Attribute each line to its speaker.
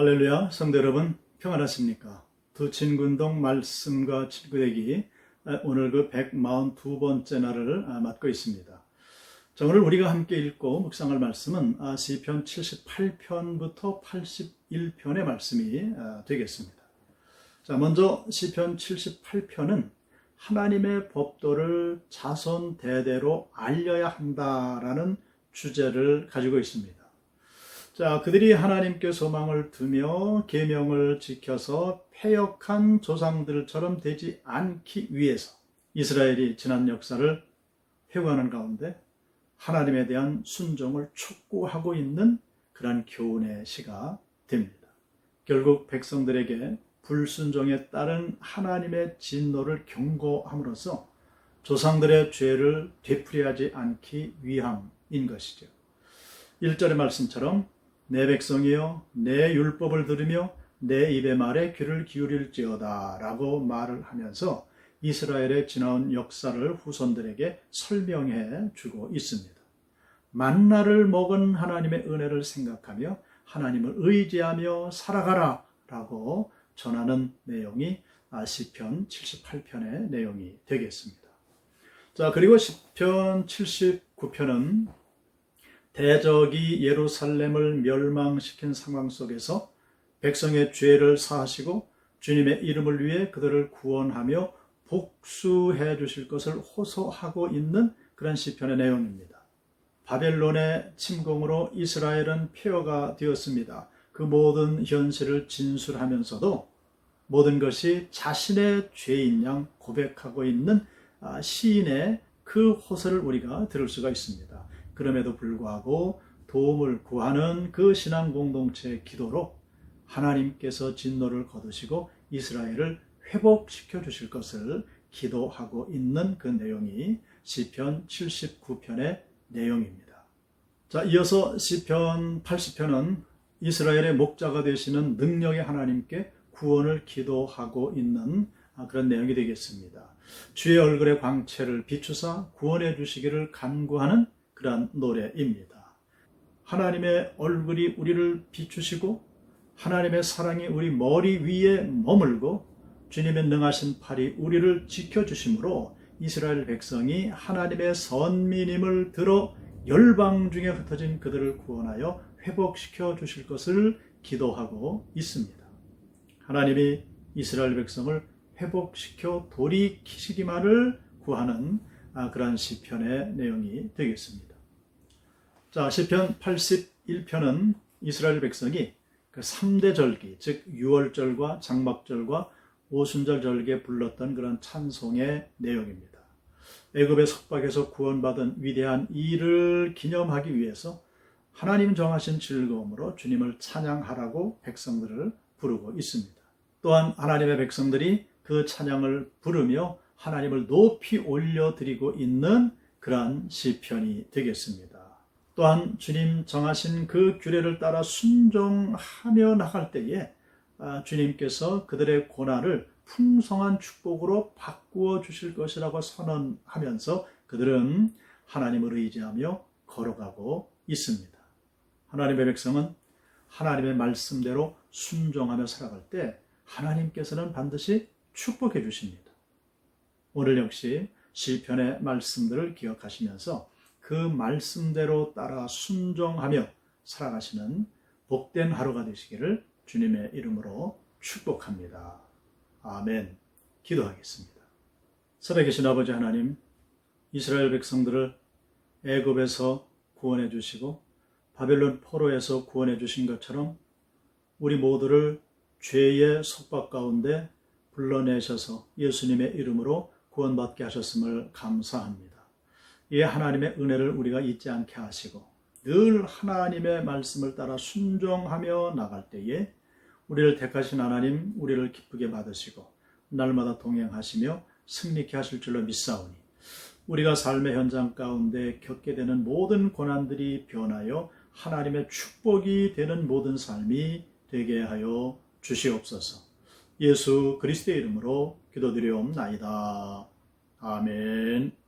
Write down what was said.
Speaker 1: 할렐루야, 성도 여러분 평안하십니까? 두 친구운동 말씀과 친구되기 오늘 그 142번째 날을 맞고 있습니다. 자, 오늘 우리가 함께 읽고 묵상할 말씀은 시편 78편부터 81편의 말씀이 되겠습니다. 자, 먼저 시편 78편은 하나님의 법도를 자손 대대로 알려야 한다라는 주제를 가지고 있습니다. 자, 그들이 하나님께 소망을 두며 계명을 지켜서 패역한 조상들처럼 되지 않기 위해서 이스라엘이 지난 역사를 회고하는 가운데 하나님에 대한 순종을 촉구하고 있는 그러한 교훈의 시가 됩니다. 결국 백성들에게 불순종에 따른 하나님의 진노를 경고함으로써 조상들의 죄를 되풀이하지 않기 위함인 것이죠. 1절의 말씀처럼 내 백성이여 내 율법을 들으며 내 입의 말에 귀를 기울일지어다 라고 말을 하면서 이스라엘의 지나온 역사를 후손들에게 설명해 주고 있습니다. 만나를 먹은 하나님의 은혜를 생각하며 하나님을 의지하며 살아가라 라고 전하는 내용이 시편 78편의 내용이 되겠습니다. 자, 그리고 시편 79편은 대적이 예루살렘을 멸망시킨 상황 속에서 백성의 죄를 사하시고 주님의 이름을 위해 그들을 구원하며 복수해 주실 것을 호소하고 있는 그런 시편의 내용입니다. 바벨론의 침공으로 이스라엘은 폐허가 되었습니다. 그 모든 현실을 진술하면서도 모든 것이 자신의 죄인 양 고백하고 있는 시인의 그 호소를 우리가 들을 수가 있습니다. 그럼에도 불구하고 도움을 구하는 그 신앙 공동체의 기도로 하나님께서 진노를 거두시고 이스라엘을 회복시켜 주실 것을 기도하고 있는 그 내용이 시편 79편의 내용입니다. 자, 이어서 시편 80편은 이스라엘의 목자가 되시는 능력의 하나님께 구원을 기도하고 있는 그런 내용이 되겠습니다. 주의 얼굴의 광채를 비추사 구원해 주시기를 간구하는 그러한 노래입니다. 하나님의 얼굴이 우리를 비추시고 하나님의 사랑이 우리 머리 위에 머물고 주님의 능하신 팔이 우리를 지켜주심으로 이스라엘 백성이 하나님의 선민임을 들어 열방 중에 흩어진 그들을 구원하여 회복시켜 주실 것을 기도하고 있습니다. 하나님이 이스라엘 백성을 회복시켜 돌이키시기만을 구하는 그러한 시편의 내용이 되겠습니다. 자, 시편 81편은 이스라엘 백성이 그 3대 절기, 즉 유월절과 장막절과 오순절 절기에 불렀던 그런 찬송의 내용입니다. 애굽의 속박에서 구원받은 위대한 일을 기념하기 위해서 하나님 정하신 즐거움으로 주님을 찬양하라고 백성들을 부르고 있습니다. 또한 하나님의 백성들이 그 찬양을 부르며 하나님을 높이 올려드리고 있는 그러한 시편이 되겠습니다. 또한 주님 정하신 그 규례를 따라 순종하며 나갈 때에 주님께서 그들의 고난을 풍성한 축복으로 바꾸어 주실 것이라고 선언하면서 그들은 하나님을 의지하며 걸어가고 있습니다. 하나님의 백성은 하나님의 말씀대로 순종하며 살아갈 때 하나님께서는 반드시 축복해 주십니다. 오늘 역시 시편의 말씀들을 기억하시면서 그 말씀대로 따라 순종하며 살아가시는 복된 하루가 되시기를 주님의 이름으로 축복합니다. 아멘. 기도하겠습니다. 살아계신 아버지 하나님, 이스라엘 백성들을 애굽에서 구원해 주시고 바벨론 포로에서 구원해 주신 것처럼 우리 모두를 죄의 속박 가운데 불러내셔서 예수님의 이름으로 구원받게 하셨음을 감사합니다. 이 하나님의 은혜를 우리가 잊지 않게 하시고 늘 하나님의 말씀을 따라 순종하며 나갈 때에 우리를 택하신 하나님, 우리를 기쁘게 받으시고 날마다 동행하시며 승리케 하실 줄로 믿사오니 우리가 삶의 현장 가운데 겪게 되는 모든 고난들이 변하여 하나님의 축복이 되는 모든 삶이 되게 하여 주시옵소서. 예수 그리스도의 이름으로 기도드리옵나이다. 아멘.